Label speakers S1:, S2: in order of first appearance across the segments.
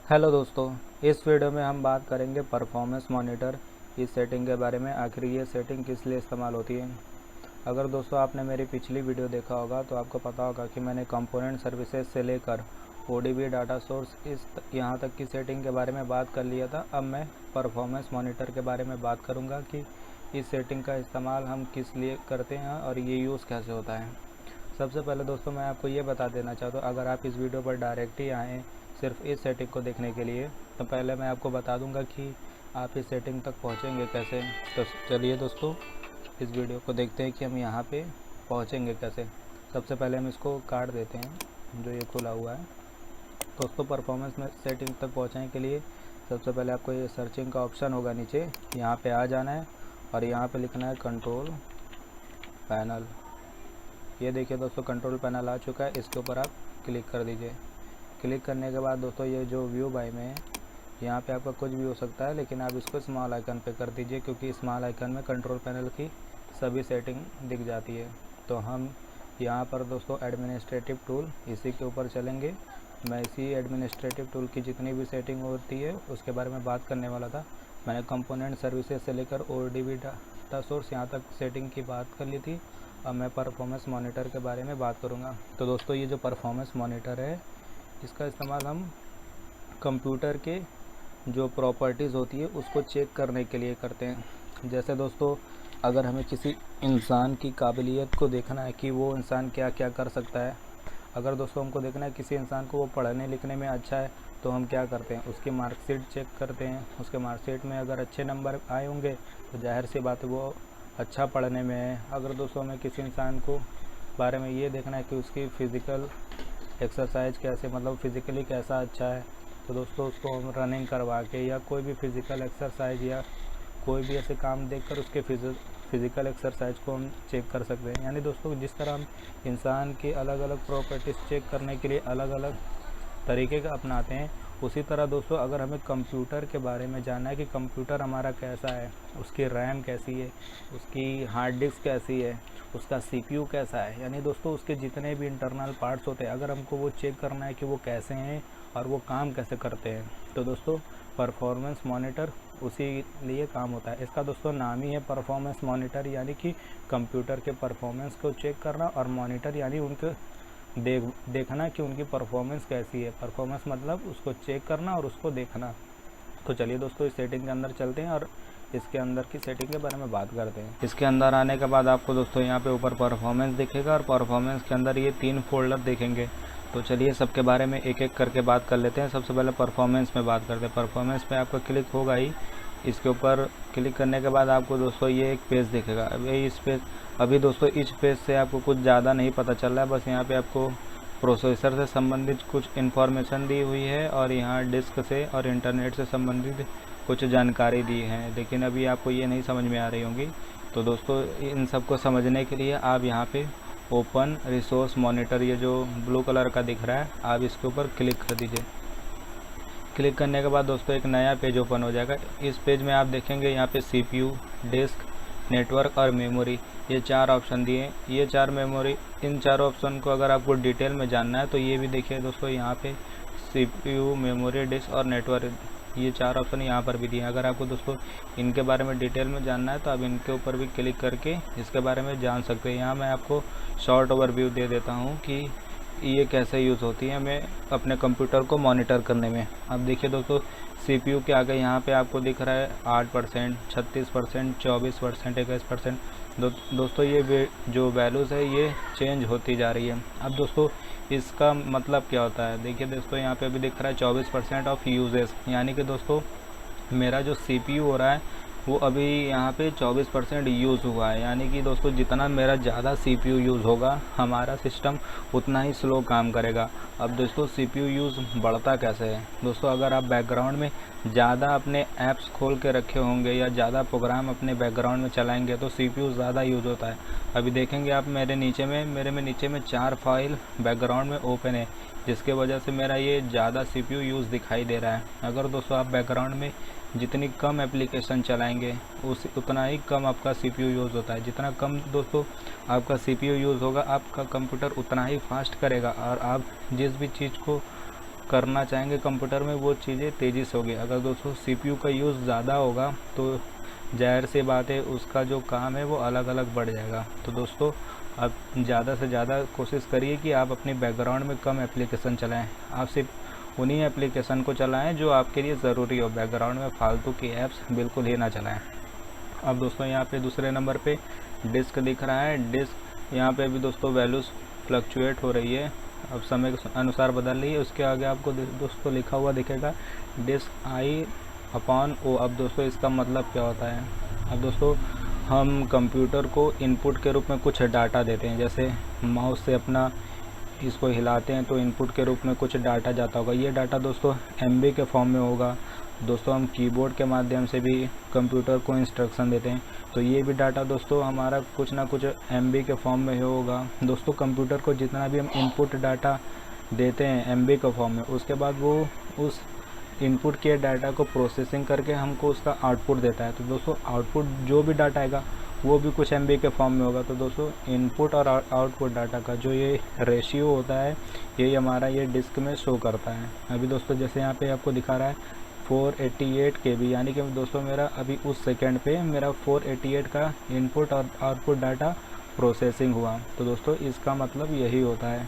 S1: Hello दोस्तों, इस video में हम बात करेंगे परफॉर्मेंस मॉनिटर इस सेटिंग के बारे में। आखिर ये सेटिंग किस लिए इस्तेमाल होती है। अगर दोस्तों आपने मेरी पिछली वीडियो देखा होगा तो आपको पता होगा कि मैंने कंपोनेंट सर्विसेज से लेकर ODB डाटा सोर्स यहाँ तक की सेटिंग के बारे में बात कर लिया था। अब मैं परफॉर्मेंस मॉनिटर के बारे में बात करूँगा कि इस सेटिंग का इस्तेमाल हम किस लिए करते हैं और ये यूज़ कैसे होता है। सबसे पहले दोस्तों मैं आपको ये बता देना चाहता हूँ, अगर आप इस वीडियो पर डायरेक्ट ही आएँ सिर्फ इस सेटिंग को देखने के लिए, तो पहले मैं आपको बता दूंगा कि आप इस सेटिंग तक पहुंचेंगे कैसे। तो चलिए दोस्तों इस वीडियो को देखते हैं कि हम यहाँ पे पहुंचेंगे कैसे। सबसे पहले हम इसको काट देते हैं जो ये खुला हुआ है। दोस्तों परफॉर्मेंस में सेटिंग तक पहुँचने के लिए सबसे पहले आपको ये सर्चिंग का ऑप्शन होगा नीचे, यहाँ पर आ जाना है और यहाँ पर लिखना है कंट्रोल पैनल। ये देखिए दोस्तों कंट्रोल पैनल आ चुका है, इसके ऊपर आप क्लिक कर दीजिए। क्लिक करने के बाद दोस्तों ये जो व्यू बाय में है यहाँ पे आपका कुछ भी हो सकता है, लेकिन आप इसको स्मॉल आइकन पे कर दीजिए क्योंकि स्मॉल आइकन में कंट्रोल पैनल की सभी सेटिंग दिख जाती है। तो हम यहाँ पर दोस्तों एडमिनिस्ट्रेटिव टूल इसी के ऊपर चलेंगे। मैं इसी एडमिनिस्ट्रेटिव टूल की जितनी भी सेटिंग होती है उसके बारे में बात करने वाला था। मैंने कंपोनेंट सर्विसेज से लेकर ODB डाटा सोर्स यहाँ तक सेटिंग की बात कर ली थी। अब मैं परफॉर्मेंस मॉनिटर के बारे में बात करूँगा। तो दोस्तों ये जो परफॉर्मेंस मॉनिटर है इसका इस्तेमाल हम कंप्यूटर के जो प्रॉपर्टीज़ होती है उसको चेक करने के लिए करते हैं। जैसे दोस्तों अगर हमें किसी इंसान की काबिलियत को देखना है कि वो इंसान क्या क्या कर सकता है, अगर दोस्तों हमको देखना है किसी इंसान को वो पढ़ने लिखने में अच्छा है, तो हम क्या करते हैं उसकी मार्कशीट चेक करते हैं। उसके मार्कशीट में अगर अच्छे नंबर आए होंगे तो जाहिर सी बात है वो अच्छा पढ़ने में है। अगर दोस्तों हमें किसी इंसान को बारे में ये देखना है कि उसकी फ़िज़िकल एक्सरसाइज कैसे, मतलब फ़िज़िकली कैसा अच्छा है, तो दोस्तों उसको हम रनिंग करवा के या कोई भी फ़िज़िकल एक्सरसाइज या कोई भी ऐसे काम देखकर उसके फ़िज़िकल एक्सरसाइज को हम चेक कर सकते हैं। यानी दोस्तों जिस तरह हम इंसान की अलग अलग प्रॉपर्टीज़ चेक करने के लिए अलग अलग तरीके का अपनाते हैं, उसी तरह दोस्तों अगर हमें कंप्यूटर के बारे में जानना है कि कंप्यूटर हमारा कैसा है, उसकी रैम कैसी है, उसकी हार्ड डिस्क कैसी है, उसका CPU कैसा है, यानी दोस्तों उसके जितने भी इंटरनल पार्ट्स होते हैं अगर हमको वो चेक करना है कि वो कैसे हैं और वो काम कैसे करते हैं, तो दोस्तों परफॉर्मेंस मॉनिटर उसी लिए काम होता है। इसका दोस्तों नाम ही है परफॉर्मेंस मॉनिटर, यानी कि कंप्यूटर के परफॉर्मेंस को चेक करना, और मॉनिटर यानी उनके देखना कि उनकी परफॉर्मेंस कैसी है। परफॉर्मेंस मतलब उसको चेक करना और उसको देखना। तो चलिए दोस्तों इस सेटिंग के अंदर चलते हैं और इसके अंदर की सेटिंग के बारे में बात करते हैं। इसके अंदर आने के बाद आपको दोस्तों यहाँ पे ऊपर परफॉर्मेंस दिखेगा और परफॉर्मेंस के अंदर ये 3 फोल्डर दिखेंगे। तो चलिए सबके बारे में एक एक करके बात कर लेते हैं। सबसे पहले परफॉर्मेंस में बात करते हैं। परफॉर्मेंस में आपका क्लिक होगा ही, इसके ऊपर क्लिक करने के बाद आपको दोस्तों ये एक पेज दिखेगा। अभी दोस्तों इस पेज से आपको कुछ ज़्यादा नहीं पता चल रहा है, बस यहाँ पे आपको प्रोसेसर से संबंधित कुछ इन्फॉर्मेशन दी हुई है और यहाँ डिस्क से और इंटरनेट से संबंधित कुछ जानकारी दी है, लेकिन अभी आपको ये नहीं समझ में आ रही होंगी। तो दोस्तों इन सब को समझने के लिए आप यहाँ पे ओपन रिसोर्स मॉनिटर, ये जो ब्लू कलर का दिख रहा है, आप इसके ऊपर क्लिक कर दीजिए। क्लिक करने के बाद दोस्तों एक नया पेज ओपन हो जाएगा। इस पेज में आप देखेंगे यहाँ पे CPU, डिस्क, नेटवर्क और मेमोरी, ये 4 ऑप्शन दिए हैं। ये 4 मेमोरी, इन 4 ऑप्शन को अगर आपको डिटेल में जानना है तो ये भी देखिए दोस्तों यहाँ पे CPU, मेमोरी, डिस्क और नेटवर्क, ये 4 ऑप्शन यहाँ पर भी दिए हैं। अगर आपको दोस्तों इनके बारे में डिटेल में जानना है तो आप इनके ऊपर भी क्लिक करके इसके बारे में जान सकते हैं। यहाँ मैं आपको शॉर्ट ओवरव्यू दे देता हूँ कि ये कैसे यूज़ होती है मैं अपने कंप्यूटर को मॉनिटर करने में। अब देखिए दोस्तों CPU के आगे यहाँ पे आपको दिख रहा है 8%, 36%, 24%, 21%। दोस्तों ये जो वैल्यूज़ है ये चेंज होती जा रही है। अब दोस्तों इसका मतलब क्या होता है, देखिए दोस्तों यहाँ पे अभी दिख रहा है 24% ऑफ यूजेस, यानी कि दोस्तों मेरा जो CPU हो रहा है वो अभी यहाँ पे 24% यूज़ हुआ है। यानी कि दोस्तों जितना मेरा ज़्यादा CPU यूज़ होगा हमारा सिस्टम उतना ही स्लो काम करेगा। अब दोस्तों CPU यूज़ बढ़ता कैसे है, दोस्तों अगर आप बैकग्राउंड में ज़्यादा अपने ऐप्स खोल के रखे होंगे या ज़्यादा प्रोग्राम अपने बैकग्राउंड में चलाएंगे तो CPU ज़्यादा यूज़ होता है। अभी देखेंगे आप मेरे नीचे में 4 फाइल बैकग्राउंड में ओपन है, जिसके वजह से मेरा ये ज़्यादा CPU यूज़ दिखाई दे रहा है। अगर दोस्तों आप बैकग्राउंड में जितनी कम एप्लीकेशन चलाएंगे उतना ही कम आपका CPU यूज़ होता है। जितना कम दोस्तों आपका CPU यूज़ होगा आपका कंप्यूटर उतना ही फास्ट करेगा और आप जिस भी चीज़ को करना चाहेंगे कंप्यूटर में वो चीज़ें तेज़ी से होगी। अगर दोस्तों सीपीयू का यूज़ ज़्यादा होगा तो ज़ाहिर सी बात है उसका जो काम है वो अलग अलग बढ़ जाएगा। तो दोस्तों आप ज़्यादा से ज़्यादा कोशिश करिए कि आप अपने बैकग्राउंड में कम एप्लीकेशन चलाएं। आप सिर्फ उन्हीं एप्लीकेशन को चलाएं जो आपके लिए ज़रूरी हो। बैकग्राउंड में फालतू की ऐप्स बिल्कुल ही ना चलाएं। अब दोस्तों यहाँ पे दूसरे नंबर पे डिस्क दिख रहा है। डिस्क यहाँ पे भी दोस्तों वैल्यूज़ फ्लक्चुएट हो रही है, अब समय के अनुसार बदल रही है। उसके आगे आपको दोस्तों लिखा हुआ दिखेगा डिस्क I/O। अब दोस्तों इसका मतलब क्या होता है? अब दोस्तों हम कंप्यूटर को इनपुट के रूप में कुछ डाटा देते हैं, जैसे माउस से अपना इसको हिलाते हैं तो इनपुट के रूप में कुछ डाटा जाता होगा। ये डाटा दोस्तों MB के फॉर्म में होगा। दोस्तों हम कीबोर्ड के माध्यम से भी कंप्यूटर को इंस्ट्रक्शन देते हैं, तो ये भी डाटा दोस्तों हमारा कुछ ना कुछ MB के फॉर्म में होगा। दोस्तों कंप्यूटर को जितना भी हम इनपुट डाटा देते हैं MB के फॉर्म में, उसके बाद वो उस इनपुट के डाटा को प्रोसेसिंग करके हमको उसका आउटपुट देता है। तो दोस्तों आउटपुट जो भी डाटा आएगा वो भी कुछ MB के फॉर्म में होगा। तो दोस्तों इनपुट और आउटपुट डाटा का जो ये रेशियो होता है यही हमारा ये डिस्क में शो करता है। अभी दोस्तों जैसे यहाँ पे आपको दिखा रहा है 488 KB, यानी कि दोस्तों मेरा अभी उस सेकंड पे मेरा 488 का इनपुट और आउटपुट डाटा प्रोसेसिंग हुआ। तो दोस्तों इसका मतलब यही होता है।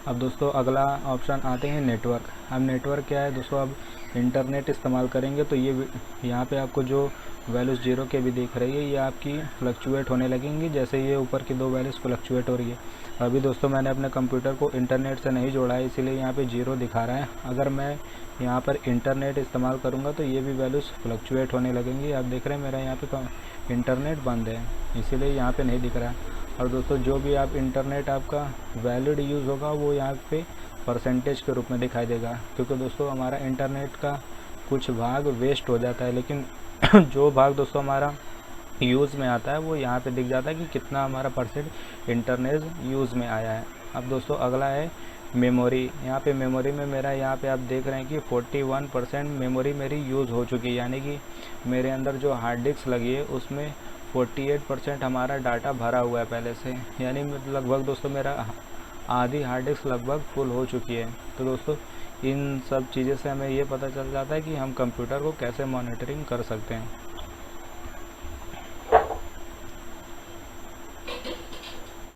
S1: अब दोस्तों अगला ऑप्शन आते हैं नेटवर्क। अब नेटवर्क क्या है दोस्तों? अब इंटरनेट इस्तेमाल करेंगे तो ये यहाँ पे आपको जो वैल्यूज़ 0 के भी दिख रही है ये आपकी फ्लक्चुएट होने लगेंगी, जैसे ये ऊपर की 2 वैल्यूज़ फ्लक्चुएट हो रही है। अभी दोस्तों मैंने अपने कंप्यूटर को इंटरनेट से नहीं जोड़ा है, इसीलिए यहाँ पे 0 दिखा रहा है। अगर मैं यहाँ पर इंटरनेट इस्तेमाल करूँगा तो ये भी वैल्यूज़ फ्लक्चुएट होने लगेंगी। आप देख रहे हैं मेरा यहाँ पे इंटरनेट बंद है, इसीलिए यहाँ पे नहीं दिख रहा है। और दोस्तों जो भी आप इंटरनेट आपका वैलिड यूज़ होगा वो यहाँ पे परसेंटेज के रूप में दिखाई देगा, क्योंकि दोस्तों हमारा इंटरनेट का कुछ भाग वेस्ट हो जाता है, लेकिन जो भाग दोस्तों हमारा यूज़ में आता है वो यहाँ पे दिख जाता है कि कितना हमारा परसेंट इंटरनेट यूज़ में आया है। अब दोस्तों अगला है मेमोरी। यहाँ पे मेमोरी में मेरा यहाँ पे आप देख रहे हैं कि 41% मेमोरी मेरी यूज़ हो चुकी है, यानी कि मेरे अंदर जो हार्ड डिस्क लगी है उसमें 48% हमारा डाटा भरा हुआ है पहले से, यानी लगभग दोस्तों मेरा आधी हार्ड डिस्क लगभग फुल हो चुकी है। तो दोस्तों इन सब चीज़ें से हमें ये पता चल जाता है कि हम कंप्यूटर को कैसे मॉनिटरिंग कर सकते हैं।